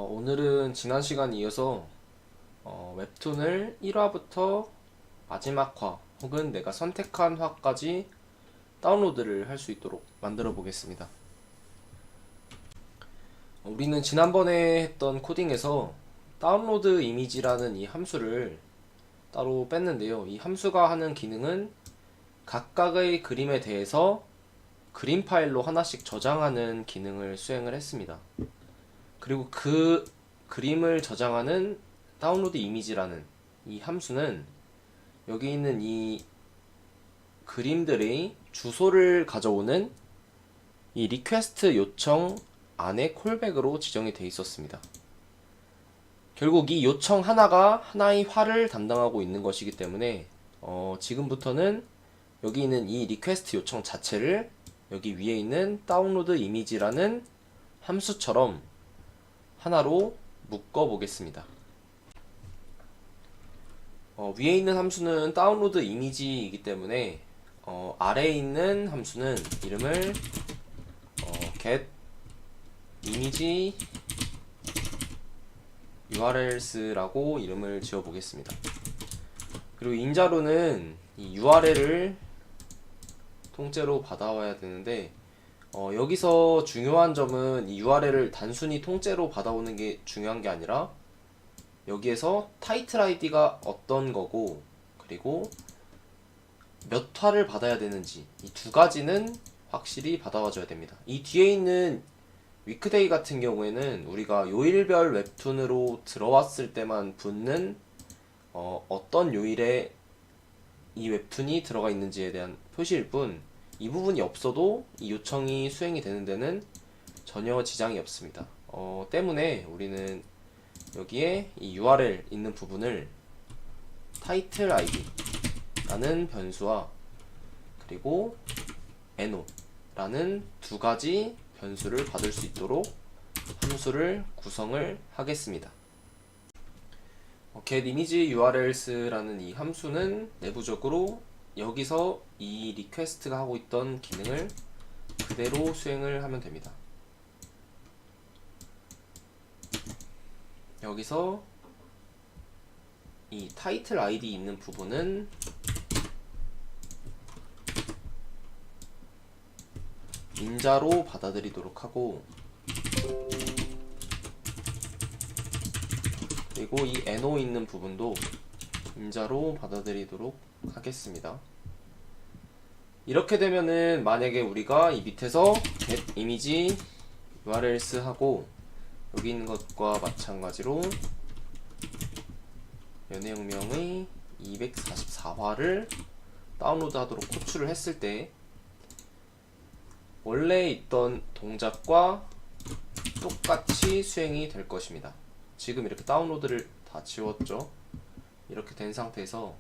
오늘은 지난 시간 이어서 웹툰을 1화부터 마지막 화 혹은 내가 선택한 화까지 다운로드를 할 수 있도록 만들어 보겠습니다. 우리는 지난번에 했던 코딩에서 다운로드 이미지라는 이 함수를 따로 뺐는데요. 이 함수가 하는 기능은 각각의 그림에 대해서 그림 파일로 하나씩 저장하는 기능을 수행을 했습니다. 그리고 그 그림을 저장하는 다운로드 이미지라는 이 함수는 여기 있는 이 그림들의 주소를 가져오는 이 리퀘스트 요청 안에 콜백으로 지정이 되어 있었습니다. 결국 이 요청 하나가 하나의 화를 담당하고 있는 것이기 때문에 지금부터는 여기 있는 이 리퀘스트 요청 자체를 여기 위에 있는 다운로드 이미지라는 함수처럼 하나로 묶어 보겠습니다. 위에 있는 함수는 다운로드 이미지이기 때문에 아래에 있는 함수는 이름을 get image urls라고 이름을 지어 보겠습니다. 그리고 인자로는 이 URL을 통째로 받아와야 되는데 여기서 중요한 점은 이 URL을 단순히 통째로 받아오는 게 중요한 게 아니라 여기에서 타이틀 아이디가 어떤 거고 그리고 몇 화를 받아야 되는지 이 두 가지는 확실히 받아와줘야 됩니다. 이 뒤에 있는 위크데이 같은 경우에는 우리가 요일별 웹툰으로 들어왔을 때만 붙는 어떤 요일에 이 웹툰이 들어가 있는지에 대한 표시일 뿐 이 부분이 없어도 이 요청이 수행이 되는 데는 전혀 지장이 없습니다. 때문에 우리는 여기에 이 URL 있는 부분을 타이틀 ID 라는 변수와 그리고 NO 라는 두 가지 변수를 받을 수 있도록 함수를 구성을 하겠습니다. get image urls라는 이 함수는 내부적으로 여기서 이 리퀘스트가 하고 있던 기능을 그대로 수행을 하면 됩니다. 여기서 이 타이틀 아이디 있는 부분은 인자로 받아들이도록 하고 그리고 이 NO 있는 부분도 인자로 받아들이도록 하겠습니다. 이렇게 되면은 만약에 우리가 이 밑에서 get image urls 하고 여기 있는 것과 마찬가지로 연애혁명의 244화를 다운로드 하도록 호출을 했을 때 원래 있던 동작과 똑같이 수행이 될 것입니다. 지금 이렇게 다운로드를 다 지웠죠. 이렇게 된 상태에서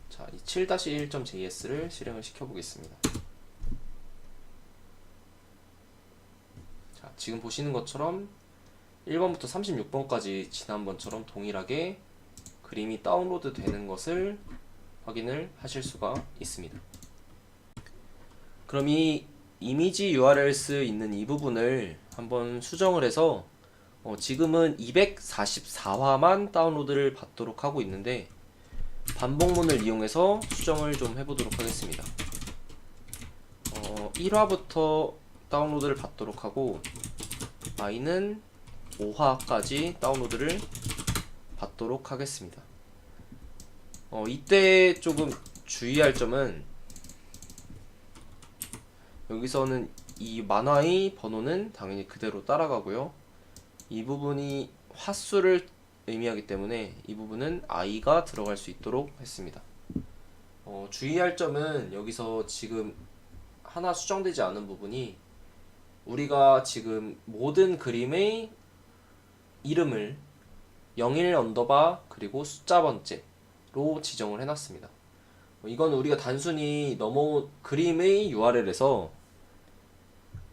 자, 이 7-1.js를 실행을 시켜 보겠습니다. 자, 지금 보시는 것처럼 1번부터 36번까지 지난번처럼 동일하게 그림이 다운로드 되는 것을 확인을 하실 수가 있습니다. 그럼 이 이미지 urls 있는 이 부분을 한번 수정을 해서 지금은 244화만 다운로드를 받도록 하고 있는데 반복문을 이용해서 수정을 좀 해보도록 하겠습니다. 1화부터 다운로드를 받도록 하고 i는 5화까지 다운로드를 받도록 하겠습니다. 이때 조금 주의할 점은 여기서는 이 만화의 번호는 당연히 그대로 따라가고요. 이 부분이 화수를 의미하기 때문에 이 부분은 i가 들어갈 수 있도록 했습니다. 주의할 점은 여기서 지금 하나 수정되지 않은 부분이 우리가 지금 모든 그림의 이름을 01 언더바 그리고 숫자 번째로 지정을 해놨습니다. 이건 우리가 단순히 넘어온 그림의 URL에서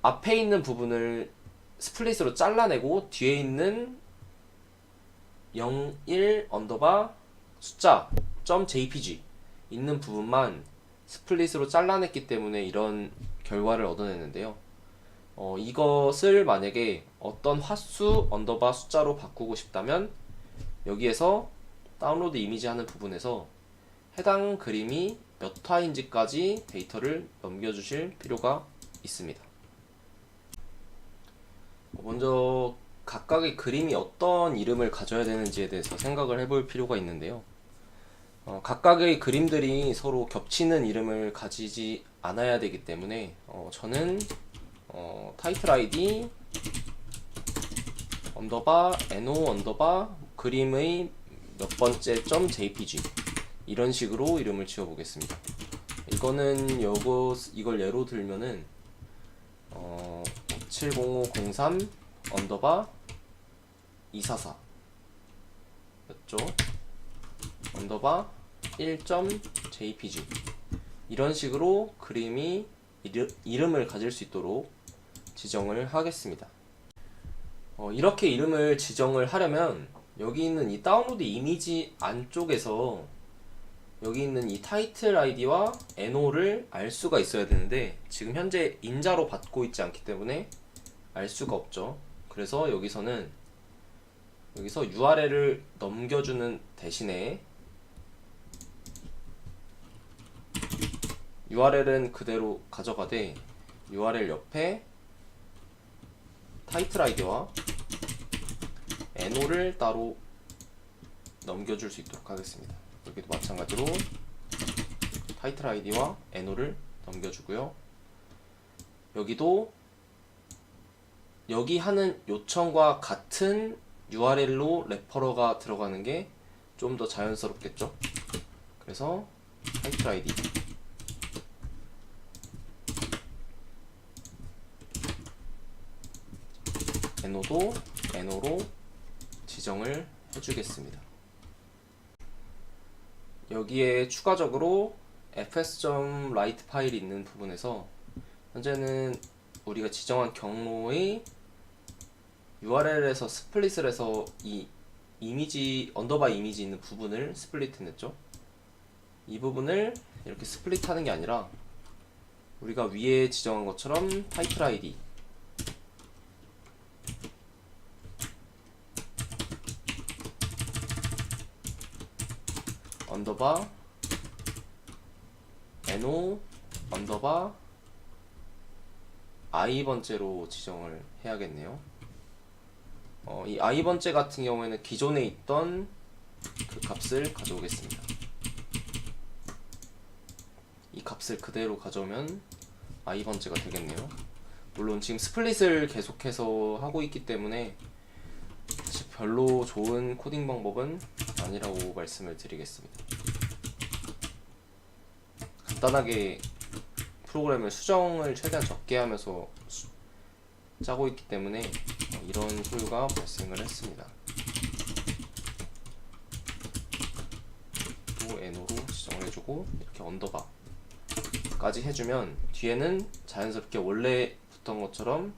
앞에 있는 부분을 스플릿으로 잘라내고 뒤에 있는 01 언더바 숫자 .jpg 있는 부분만 스플릿으로 잘라냈기 때문에 이런 결과를 얻어냈는데요. 이것을 만약에 어떤 화수 언더바 숫자로 바꾸고 싶다면 여기에서 다운로드 이미지 하는 부분에서 해당 그림이 몇 화인지까지 데이터를 넘겨주실 필요가 있습니다. 먼저 각각의 그림이 어떤 이름을 가져야 되는지에 대해서 생각을 해볼 필요가 있는데요. 각각의 그림들이 서로 겹치는 이름을 가지지 않아야 되기 때문에 저는 타이틀 아이디 언더바 no 언더바 그림의 몇 번째 점 jpg 이런 식으로 이름을 지어 보겠습니다. 이걸 예로 들면은 70503 언더바 244 였죠. 언더바 1.jpg 이런 식으로 그림이 이름을 가질 수 있도록 지정을 하겠습니다. 이렇게 이름을 지정을 하려면 여기 있는 이 다운로드 이미지 안쪽에서 여기 있는 이 타이틀 아이디와 NO를 알 수가 있어야 되는데 지금 현재 인자로 받고 있지 않기 때문에 알 수가 없죠. 그래서 여기서 URL을 넘겨주는 대신에 URL은 그대로 가져가되 URL 옆에 타이틀 아이디와 NO를 따로 넘겨줄 수 있도록 하겠습니다. 여기도 마찬가지로 타이틀 아이디와 NO를 넘겨주고요. 여기도 여기 하는 요청과 같은 URL로 레퍼러가 들어가는 게 좀 더 자연스럽겠죠. 그래서 타이틀 아이디 NO도 NO로 지정을 해주겠습니다. 여기에 추가적으로 fs.write 파일이 있는 부분에서 현재는 우리가 지정한 경로의 URL에서 스플릿을 해서 이 이미지 언더바 이미지 있는 부분을 스플릿 했죠. 이 부분을 이렇게 스플릿 하는 게 아니라 우리가 위에 지정한 것처럼 타이틀 아이디 언더바 NO 언더바 i번째로 지정을 해야겠네요. 이 i번째 같은 경우에는 기존에 있던 그 값을 가져오겠습니다. 이 값을 그대로 가져오면 i번째가 되겠네요. 물론 지금 스플릿을 계속해서 하고 있기 때문에 사실 별로 좋은 코딩 방법은 아니라고 말씀을 드리겠습니다. 간단하게 프로그램을 수정을 최대한 적게 하면서 짜고 있기 때문에 이런 소요가 발생을 했습니다. 또 NO로 지정을 해주고 이렇게 언더바까지 해주면 뒤에는 자연스럽게 원래 붙던 것처럼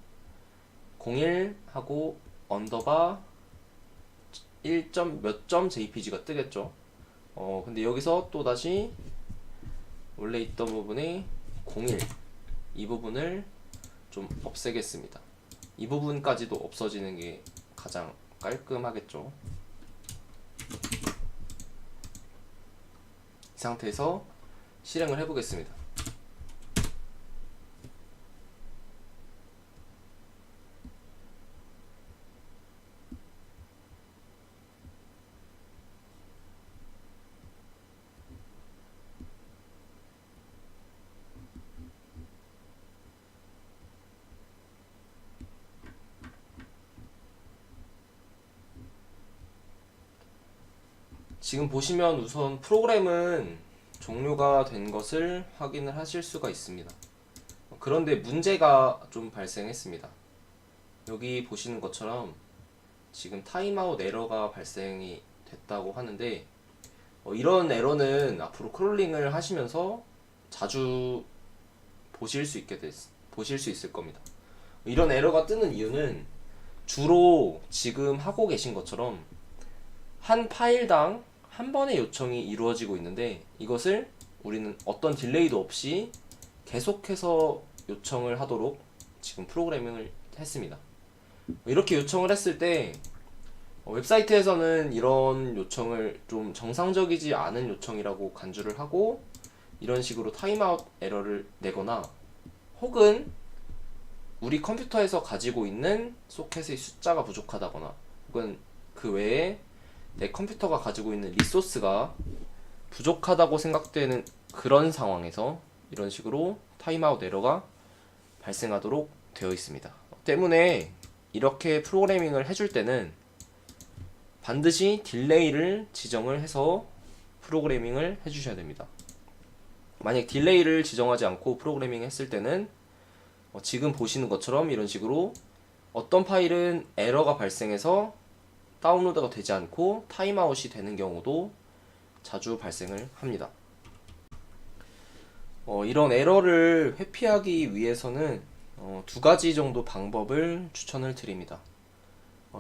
01 하고 언더바 1. 몇 점 jpg가 뜨겠죠. 근데 여기서 또 다시 원래 있던 부분에 01 이 부분을 좀 없애겠습니다. 이 부분까지도 없어지는 게 가장 깔끔하겠죠. 이 상태에서 실행을 해보겠습니다. 지금 보시면 우선 프로그램은 종료가 된 것을 확인을 하실 수가 있습니다. 그런데 문제가 좀 발생했습니다. 여기 보시는 것처럼 지금 타임아웃 에러가 발생이 됐다고 하는데 이런 에러는 앞으로 크롤링을 하시면서 자주 보실 수 있을 겁니다. 이런 에러가 뜨는 이유는 주로 지금 하고 계신 것처럼 한 파일당 한 번의 요청이 이루어지고 있는데 이것을 우리는 어떤 딜레이도 없이 계속해서 요청을 하도록 지금 프로그래밍을 했습니다. 이렇게 요청을 했을 때 웹사이트에서는 이런 요청을 좀 정상적이지 않은 요청이라고 간주를 하고 이런 식으로 타임아웃 에러를 내거나 혹은 우리 컴퓨터에서 가지고 있는 소켓의 숫자가 부족하다거나 혹은 그 외에 내 컴퓨터가 가지고 있는 리소스가 부족하다고 생각되는 그런 상황에서 이런 식으로 타임아웃 에러가 발생하도록 되어 있습니다. 때문에 이렇게 프로그래밍을 해줄 때는 반드시 딜레이를 지정을 해서 프로그래밍을 해주셔야 됩니다. 만약 딜레이를 지정하지 않고 프로그래밍 했을 때는 지금 보시는 것처럼 이런 식으로 어떤 파일은 에러가 발생해서 다운로드가 되지 않고 타임아웃이 되는 경우도 자주 발생을 합니다. 이런 에러를 회피하기 위해서는 두 가지 정도 방법을 추천을 드립니다.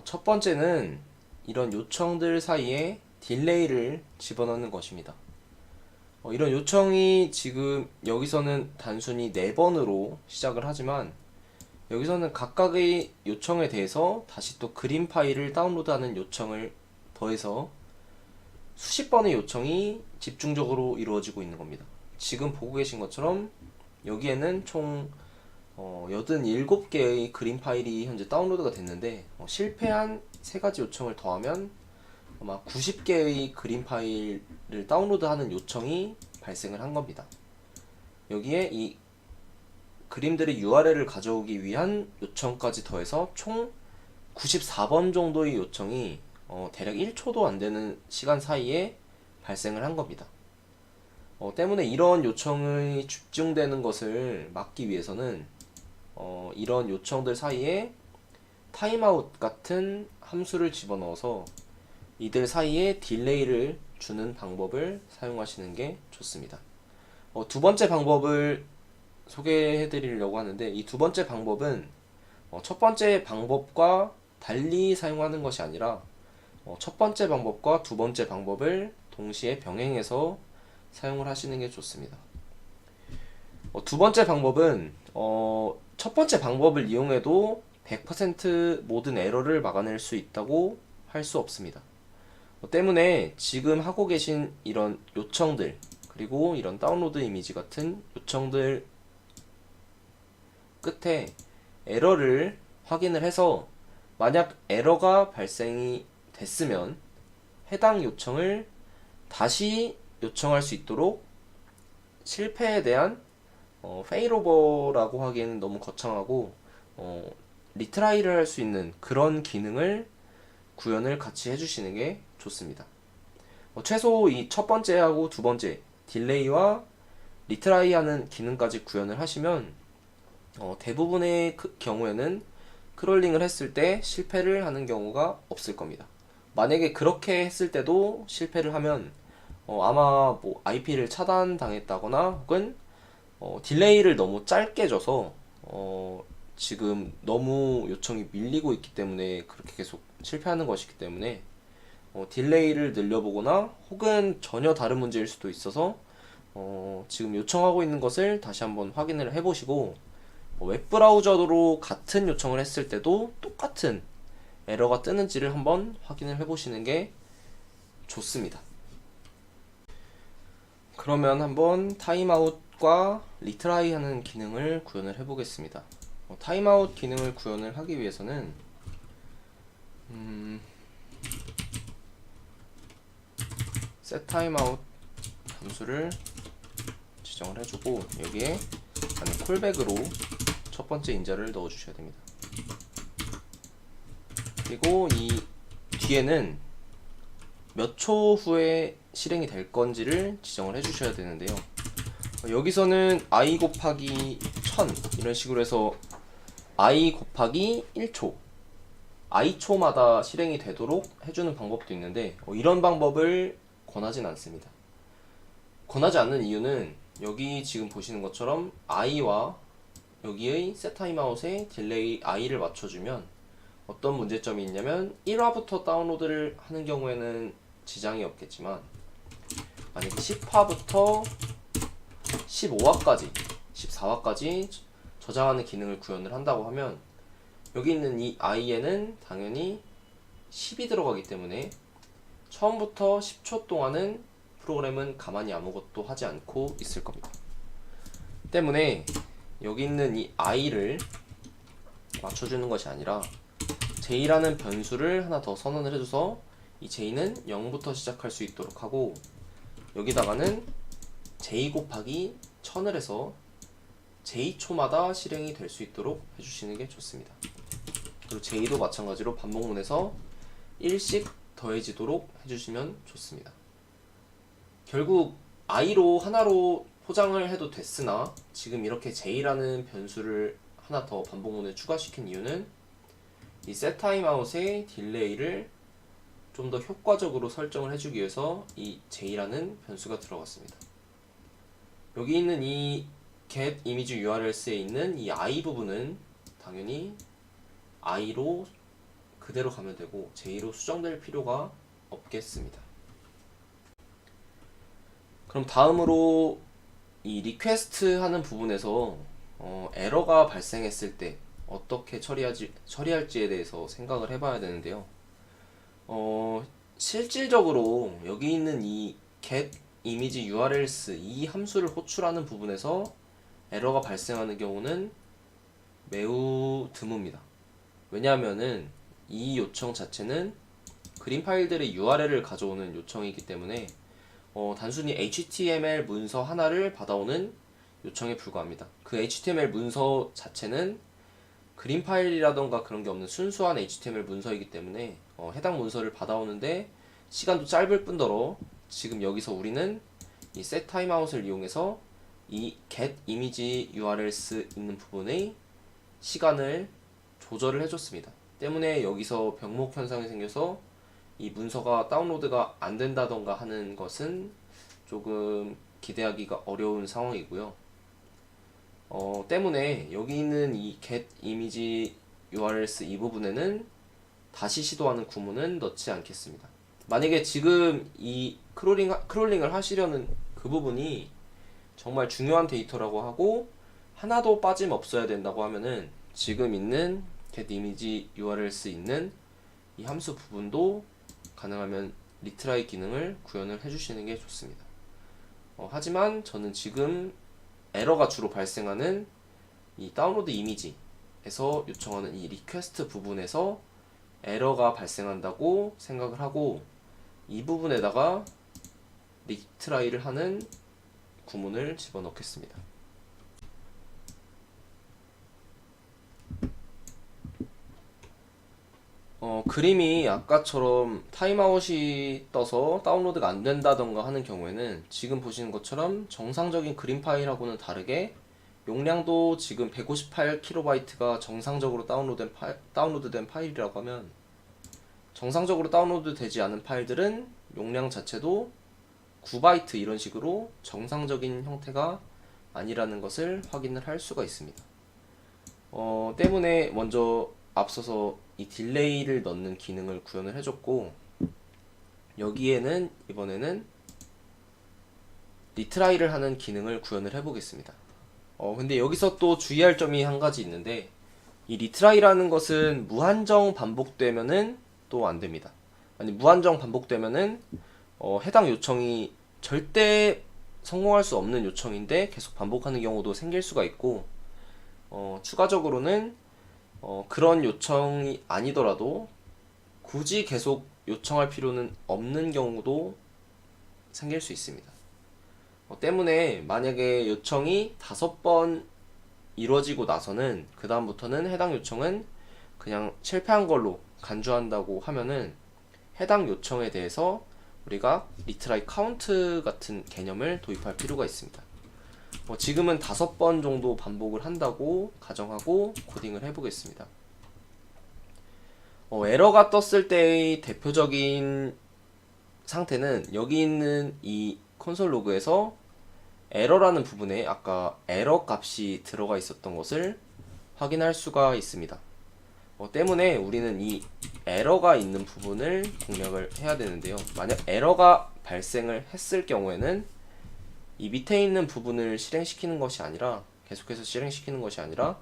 첫 번째는 이런 요청들 사이에 딜레이를 집어넣는 것입니다. 이런 요청이 지금 여기서는 단순히 4번으로 시작을 하지만 여기서는 각각의 요청에 대해서 다시 또 그림 파일을 다운로드하는 요청을 더해서 수십 번의 요청이 집중적으로 이루어지고 있는 겁니다. 지금 보고 계신 것처럼 여기에는 총 87개의 그림 파일이 현재 다운로드가 됐는데 실패한 3가지 요청을 더하면 아마 90개의 그림 파일을 다운로드하는 요청이 발생을 한 겁니다. 여기에 이 그림들의 URL을 가져오기 위한 요청까지 더해서 총 94번 정도의 요청이 대략 1초도 안 되는 시간 사이에 발생을 한 겁니다. 때문에 이런 요청이 집중되는 것을 막기 위해서는 이런 요청들 사이에 타임아웃 같은 함수를 집어넣어서 이들 사이에 딜레이를 주는 방법을 사용하시는 게 좋습니다. 두 번째 방법을 소개해 드리려고 하는데 이 두 번째 방법은 첫 번째 방법과 달리 사용하는 것이 아니라 첫 번째 방법과 두 번째 방법을 동시에 병행해서 사용을 하시는 게 좋습니다. 두 번째 방법은 첫 번째 방법을 이용해도 100% 모든 에러를 막아낼 수 있다고 할 수 없습니다. 때문에 지금 하고 계신 이런 요청들 그리고 이런 다운로드 이미지 같은 요청들 끝에 에러를 확인을 해서 만약 에러가 발생이 됐으면 해당 요청을 다시 요청할 수 있도록 실패에 대한 페일오버라고 하기에는 너무 거창하고 리트라이를 할 수 있는 그런 기능을 구현을 같이 해주시는 게 좋습니다. 최소 이 첫 번째하고 두 번째 딜레이와 리트라이 하는 기능까지 구현을 하시면 대부분의 경우에는 크롤링을 했을 때 실패를 하는 경우가 없을 겁니다. 만약에 그렇게 했을 때도 실패를 하면 아마 뭐 IP를 차단당했다거나 혹은 딜레이를 너무 짧게 줘서 지금 너무 요청이 밀리고 있기 때문에 그렇게 계속 실패하는 것이기 때문에 딜레이를 늘려보거나 혹은 전혀 다른 문제일 수도 있어서 지금 요청하고 있는 것을 다시 한번 확인을 해보시고 웹브라우저로 같은 요청을 했을 때도 똑같은 에러가 뜨는지를 한번 확인을 해보시는 게 좋습니다. 그러면 한번 타임아웃과 리트라이 하는 기능을 구현을 해보겠습니다. 타임아웃 기능을 구현을 하기 위해서는 setTimeout 함수를 지정을 해주고 여기에 안에 콜백으로 첫 번째 인자를 넣어 주셔야 됩니다. 그리고 이 뒤에는 몇 초 후에 실행이 될 건지를 지정을 해 주셔야 되는데요. 여기서는 i 곱하기 1000 이런 식으로 해서 i 곱하기 1초 i초마다 실행이 되도록 해주는 방법도 있는데 이런 방법을 권하진 않습니다. 권하지 않는 이유는 여기 지금 보시는 것처럼 i와 여기의 setTimeout에 딜레이 i를 맞춰주면 어떤 문제점이 있냐면 1화부터 다운로드를 하는 경우에는 지장이 없겠지만 만약에 10화부터 15화까지 14화까지 저장하는 기능을 구현을 한다고 하면 여기 있는 이 i에는 당연히 10이 들어가기 때문에 처음부터 10초 동안은 프로그램은 가만히 아무것도 하지 않고 있을 겁니다. 때문에 여기 있는 이 i를 맞춰주는 것이 아니라 j라는 변수를 하나 더 선언을 해줘서 이 j는 0부터 시작할 수 있도록 하고 여기다가는 j 곱하기 1000을 해서 j초마다 실행이 될 수 있도록 해주시는 게 좋습니다. 그리고 j도 마찬가지로 반복문에서 1씩 더해지도록 해주시면 좋습니다. 결국 i로 하나로 포장을 해도 됐으나 지금 이렇게 j라는 변수를 하나 더 반복문에 추가시킨 이유는 이 setTimeout의 딜레이를 좀 더 효과적으로 설정을 해주기 위해서 이 j라는 변수가 들어갔습니다. 여기 있는 이 getImageURLs에 있는 이 i 부분은 당연히 i로 그대로 가면 되고 j로 수정될 필요가 없겠습니다. 그럼 다음으로 이 리퀘스트 하는 부분에서 에러가 발생했을 때 어떻게 처리할지에 대해서 생각을 해봐야 되는데요. 실질적으로 여기 있는 이 getImageURLs 이 함수를 호출하는 부분에서 에러가 발생하는 경우는 매우 드뭅니다. 왜냐하면은 이 요청 자체는 그림 파일들의 URL을 가져오는 요청이기 때문에 단순히 HTML 문서 하나를 받아오는 요청에 불과합니다. 그 HTML 문서 자체는 그림 파일이라던가 그런 게 없는 순수한 HTML 문서이기 때문에 해당 문서를 받아오는데 시간도 짧을 뿐더러 지금 여기서 우리는 이 setTimeout을 이용해서 이 getImageURLs 있는 부분의 시간을 조절을 해줬습니다. 때문에 여기서 병목 현상이 생겨서 이 문서가 다운로드가 안 된다던가 하는 것은 조금 기대하기가 어려운 상황이고요. 때문에 여기 있는 이 getImageURLs 이 부분에는 다시 시도하는 구문은 넣지 않겠습니다. 만약에 지금 이 크롤링을 하시려는 그 부분이 정말 중요한 데이터라고 하고 하나도 빠짐없어야 된다고 하면은 지금 있는 getImageURLs 있는 이 함수 부분도 가능하면 retry 기능을 구현을 해주시는 게 좋습니다. 하지만 저는 지금 에러가 주로 발생하는 이 다운로드 이미지에서 요청하는 이 리퀘스트 부분에서 에러가 발생한다고 생각을 하고 이 부분에다가 retry를 하는 구문을 집어넣겠습니다. 그림이 아까처럼 타임아웃이 떠서 다운로드가 안 된다던가 하는 경우에는 지금 보시는 것처럼 정상적인 그림 파일하고는 다르게 용량도 지금 158KB가 정상적으로 다운로드된 파일이라고 하면 정상적으로 다운로드 되지 않은 파일들은 용량 자체도 9바이트 이런 식으로 정상적인 형태가 아니라는 것을 확인을 할 수가 있습니다. 때문에 먼저 앞서서 이 딜레이를 넣는 기능을 구현을 해줬고 여기에는 이번에는 리트라이를 하는 기능을 구현을 해보겠습니다. 근데 여기서 또 주의할 점이 한 가지 있는데 이 리트라이라는 것은 무한정 반복되면은 또 안됩니다. 아니 무한정 반복되면은 해당 요청이 절대 성공할 수 없는 요청인데 계속 반복하는 경우도 생길 수가 있고 추가적으로는 그런 요청이 아니더라도 굳이 계속 요청할 필요는 없는 경우도 생길 수 있습니다. 때문에 만약에 요청이 5번 이루어지고 나서는 그 다음부터는 해당 요청은 그냥 실패한 걸로 간주한다고 하면은 해당 요청에 대해서 우리가 retry count 같은 개념을 도입할 필요가 있습니다. 지금은 5번 정도 반복을 한다고 가정하고 코딩을 해보겠습니다. 에러가 떴을 때의 대표적인 상태는 여기 있는 이 콘솔 로그에서 에러라는 부분에 아까 에러 값이 들어가 있었던 것을 확인할 수가 있습니다. 때문에 우리는 이 에러가 있는 부분을 공략을 해야 되는데요. 만약 에러가 발생을 했을 경우에는 이 밑에 있는 부분을 실행시키는 것이 아니라 계속해서 실행시키는 것이 아니라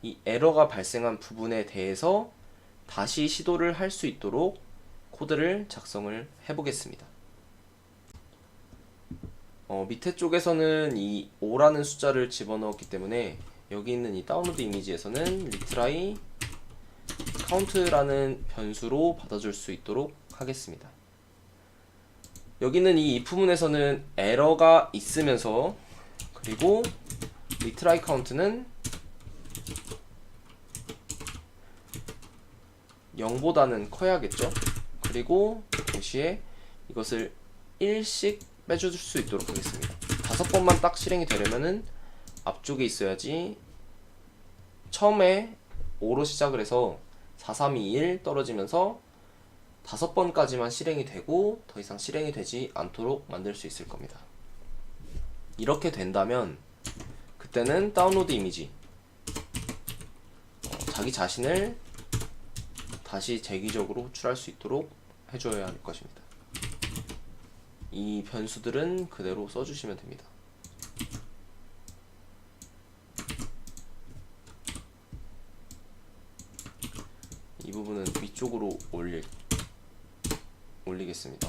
이 에러가 발생한 부분에 대해서 다시 시도를 할 수 있도록 코드를 작성을 해보겠습니다. 밑에 쪽에서는 이 5라는 숫자를 집어넣었기 때문에 여기 있는 이 다운로드 이미지에서는 retry count라는 변수로 받아줄 수 있도록 하겠습니다. 여기는 이 if 문에서는 에러가 있으면서 그리고 retry count는 0보다는 커야겠죠. 그리고 동시에 이것을 1씩 빼줄 수 있도록 하겠습니다. 5번만 딱 실행이 되려면은 앞쪽에 있어야지 처음에 5로 시작을 해서 4, 3, 2, 1 떨어지면서 5번까지만 실행이 되고 더 이상 실행이 되지 않도록 만들 수 있을 겁니다. 이렇게 된다면 그때는 다운로드 이미지 자기 자신을 다시 재기적으로 호출할 수 있도록 해줘야 할 것입니다. 이 변수들은 그대로 써주시면 됩니다. 이 부분은 위쪽으로 올리겠습니다.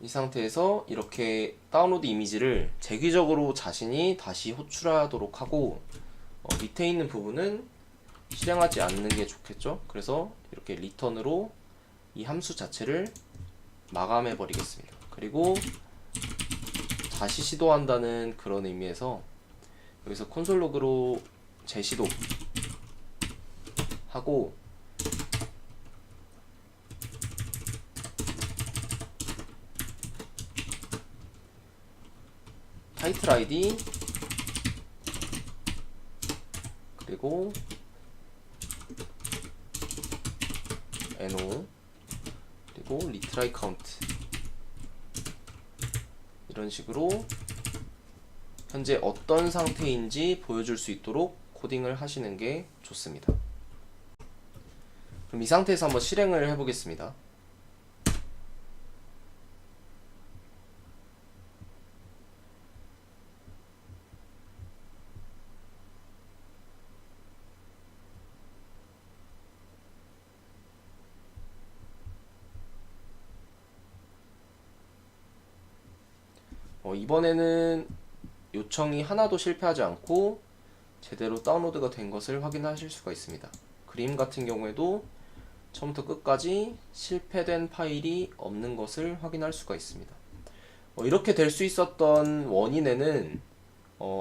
이 상태에서 이렇게 다운로드 이미지를 재기적으로 자신이 다시 호출하도록 하고 밑에 있는 부분은 실행하지 않는 게 좋겠죠. 그래서 이렇게 리턴으로 이 함수 자체를 마감해 버리겠습니다. 그리고 다시 시도한다는 그런 의미에서 여기서 콘솔 로그로 재시도 하고 타이틀 아이디 그리고 no 그리고 retry count 이런 식으로 현재 어떤 상태인지 보여줄 수 있도록 코딩을 하시는 게 좋습니다. 그럼 이 상태에서 한번 실행을 해보겠습니다. 이번에는 요청이 하나도 실패하지 않고 제대로 다운로드가 된 것을 확인하실 수가 있습니다. 그림 같은 경우에도 처음부터 끝까지 실패된 파일이 없는 것을 확인할 수가 있습니다. 이렇게 될 수 있었던 원인에는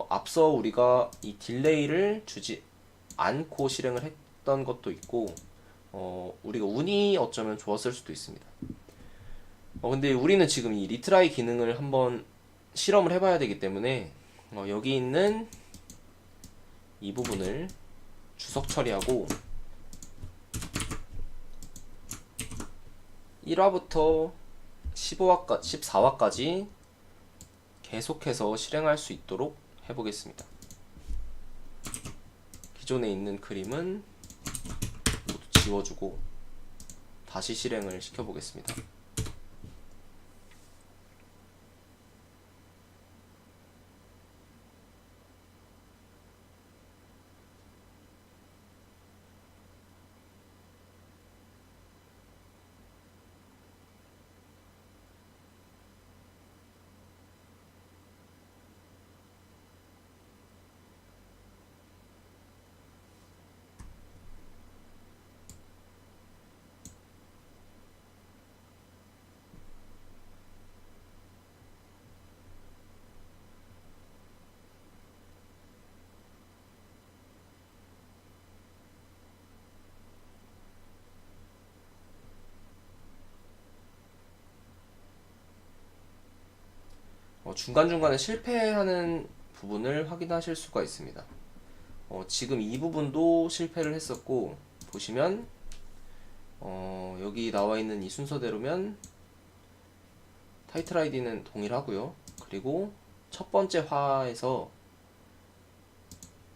앞서 우리가 이 딜레이를 주지 않고 실행을 했던 것도 있고 우리가 운이 어쩌면 좋았을 수도 있습니다. 근데 우리는 지금 이 리트라이 기능을 한번 실험을 해봐야 되기 때문에 여기 있는 이 부분을 주석 처리하고 1화부터 14화까지 계속해서 실행할 수 있도록 해보겠습니다. 기존에 있는 그림은 모두 지워주고 다시 실행을 시켜보겠습니다. 중간중간에 실패하는 부분을 확인하실 수가 있습니다. 지금 이 부분도 실패를 했었고 보시면 여기 나와 있는 이 순서대로면 타이틀 아이디는 동일하고요. 그리고 첫 번째 화에서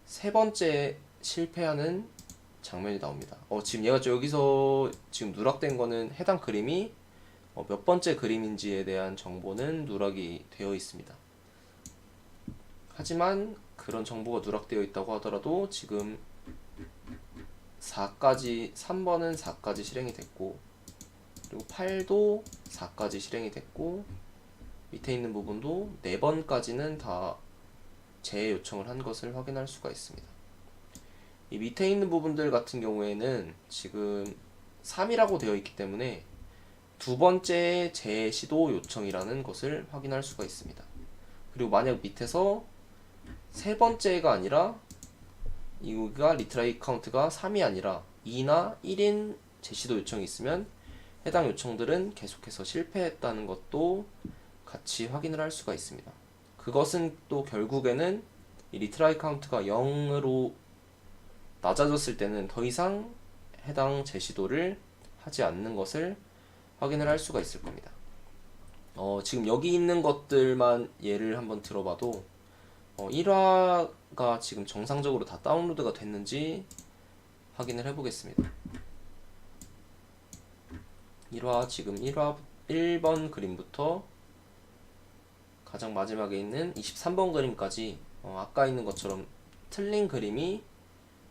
세 번째 실패하는 장면이 나옵니다. 지금 얘가 여기서 지금 누락된 거는 해당 그림이 몇 번째 그림인지에 대한 정보는 누락이 되어 있습니다. 하지만 그런 정보가 누락되어 있다고 하더라도 지금 4까지 3번은 4까지 실행이 됐고, 그리고 8도 4까지 실행이 됐고, 밑에 있는 부분도 4번까지는 다 재요청을 한 것을 확인할 수가 있습니다. 이 밑에 있는 부분들 같은 경우에는 지금 3이라고 되어 있기 때문에 두 번째 재시도 요청이라는 것을 확인할 수가 있습니다. 그리고 만약 밑에서 세 번째가 아니라 이거가 리트라이 카운트가 3이 아니라 2나 1인 재시도 요청이 있으면 해당 요청들은 계속해서 실패했다는 것도 같이 확인을 할 수가 있습니다. 그것은 또 결국에는 이 리트라이 카운트가 0으로 낮아졌을 때는 더 이상 해당 재시도를 하지 않는 것을 확인을 할 수가 있을 겁니다. 지금 여기 있는 것들만 예를 한번 들어봐도 1화가 지금 정상적으로 다 다운로드가 됐는지 확인을 해보겠습니다. 1화 지금 1번 그림부터 가장 마지막에 있는 23번 그림까지 아까 있는 것처럼 틀린 그림이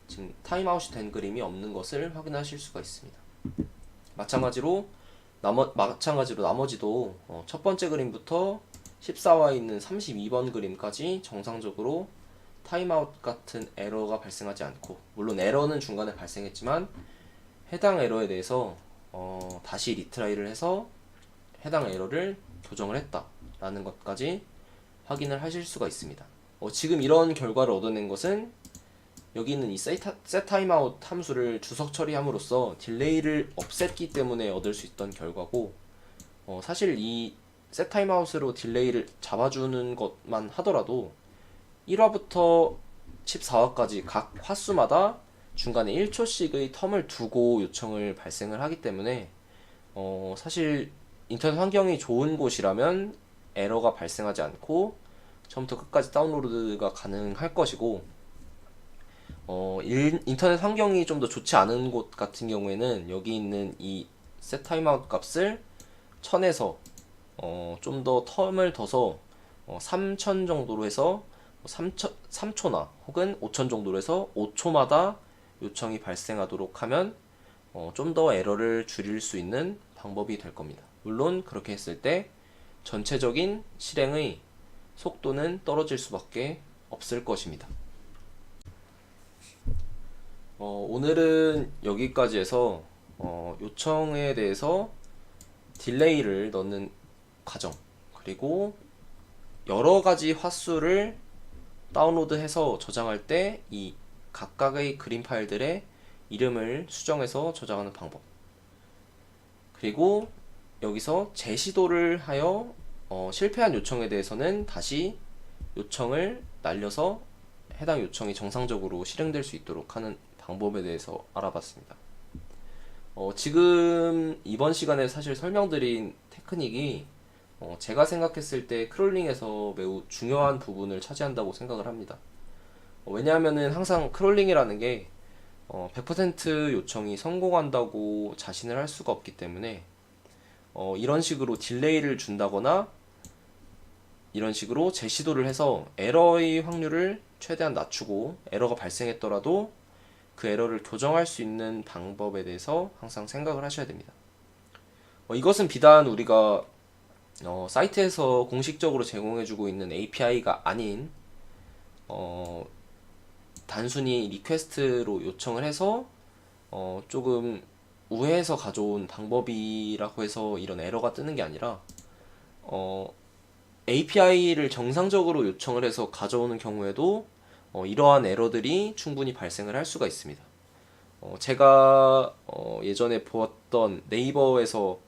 지금 타임아웃이 된 그림이 없는 것을 확인하실 수가 있습니다. 마찬가지로 나머지도 첫 번째 그림부터 14화에 있는 32번 그림까지 정상적으로 타임아웃 같은 에러가 발생하지 않고, 물론 에러는 중간에 발생했지만 해당 에러에 대해서 다시 리트라이를 해서 해당 에러를 교정을 했다라는 것까지 확인을 하실 수가 있습니다. 지금 이런 결과를 얻어낸 것은 여기 있는 이 setTimeout 함수를 주석 처리함으로써 딜레이를 없앴기 때문에 얻을 수 있던 결과고, 사실 이 setTimeout으로 딜레이를 잡아주는 것만 하더라도 1화부터 14화까지 각 화수마다 중간에 1초씩의 텀을 두고 요청을 발생을 하기 때문에 사실 인터넷 환경이 좋은 곳이라면 에러가 발생하지 않고 처음부터 끝까지 다운로드가 가능할 것이고, 인터넷 환경이 좀 더 좋지 않은 곳 같은 경우에는 여기 있는 이 set timeout 값을 1000에서 좀 더 텀을 둬서 3000 정도로 해서 3초나 혹은 5000 정도로 해서 5초마다 요청이 발생하도록 하면 좀 더 에러를 줄일 수 있는 방법이 될 겁니다. 물론 그렇게 했을 때 전체적인 실행의 속도는 떨어질 수밖에 없을 것입니다. 오늘은 여기까지 해서 요청에 대해서 딜레이를 넣는 과정, 그리고 여러가지 화수를 다운로드해서 저장할 때 이 각각의 그림 파일들의 이름을 수정해서 저장하는 방법, 그리고 여기서 재시도를 하여 실패한 요청에 대해서는 다시 요청을 날려서 해당 요청이 정상적으로 실행될 수 있도록 하는 방법에 대해서 알아봤습니다. 지금 이번 시간에 사실 설명드린 테크닉이 제가 생각했을 때 크롤링에서 매우 중요한 부분을 차지한다고 생각을 합니다. 왜냐하면은 항상 크롤링이라는 게 100% 요청이 성공한다고 자신을 할 수가 없기 때문에 이런 식으로 딜레이를 준다거나 이런 식으로 재시도를 해서 에러의 확률을 최대한 낮추고 에러가 발생했더라도 그 에러를 교정할 수 있는 방법에 대해서 항상 생각을 하셔야 됩니다. 이것은 비단 우리가 사이트에서 공식적으로 제공해주고 있는 API가 아닌 단순히 리퀘스트로 요청을 해서 조금 우회해서 가져온 방법이라고 해서 이런 에러가 뜨는 게 아니라 API를 정상적으로 요청을 해서 가져오는 경우에도 이러한 에러들이 충분히 발생을 할 수가 있습니다. 제가 예전에 보았던 네이버에서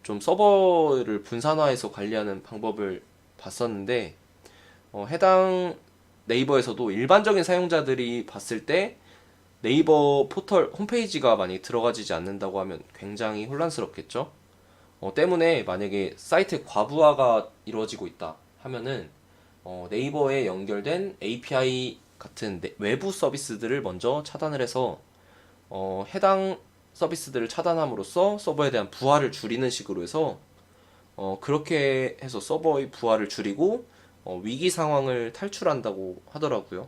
좀 서버를 분산화해서 관리하는 방법을 봤었는데 해당 네이버에서도 일반적인 사용자들이 봤을 때 네이버 포털 홈페이지가 만약에 들어가지지 않는다고 하면 굉장히 혼란스럽겠죠. 때문에 만약에 사이트 과부하가 이루어지고 있다 하면은 네이버에 연결된 API 같은 외부 서비스들을 먼저 차단을 해서 해당 서비스들을 차단함으로써 서버에 대한 부하를 줄이는 식으로 해서 그렇게 해서 서버의 부하를 줄이고 위기 상황을 탈출한다고 하더라고요.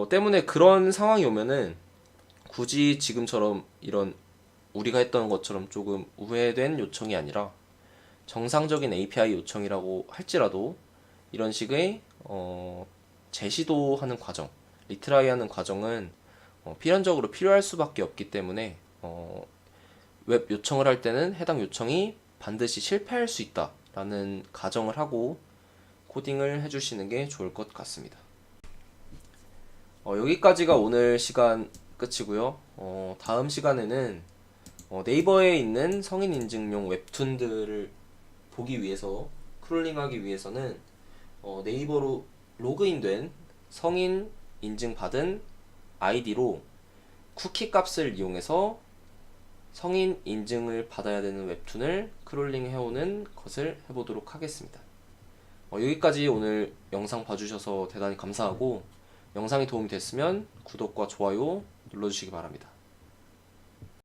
때문에 그런 상황이 오면은 굳이 지금처럼 이런 우리가 했던 것처럼 조금 우회된 요청이 아니라 정상적인 API 요청이라고 할지라도 이런 식의 재시도하는 과정, 리트라이하는 과정은 필연적으로 필요할 수밖에 없기 때문에 웹 요청을 할 때는 해당 요청이 반드시 실패할 수 있다라는 가정을 하고 코딩을 해주시는 게 좋을 것 같습니다. 여기까지가 오늘 시간 끝이고요. 다음 시간에는 네이버에 있는 성인 인증용 웹툰들을 보기 위해서 크롤링하기 위해서는 네이버로 로그인된 성인 인증받은 아이디로 쿠키 값을 이용해서 성인 인증을 받아야 되는 웹툰을 크롤링 해오는 것을 해보도록 하겠습니다. 여기까지 오늘 영상 봐주셔서 대단히 감사하고 영상이 도움이 됐으면 구독과 좋아요 눌러주시기 바랍니다.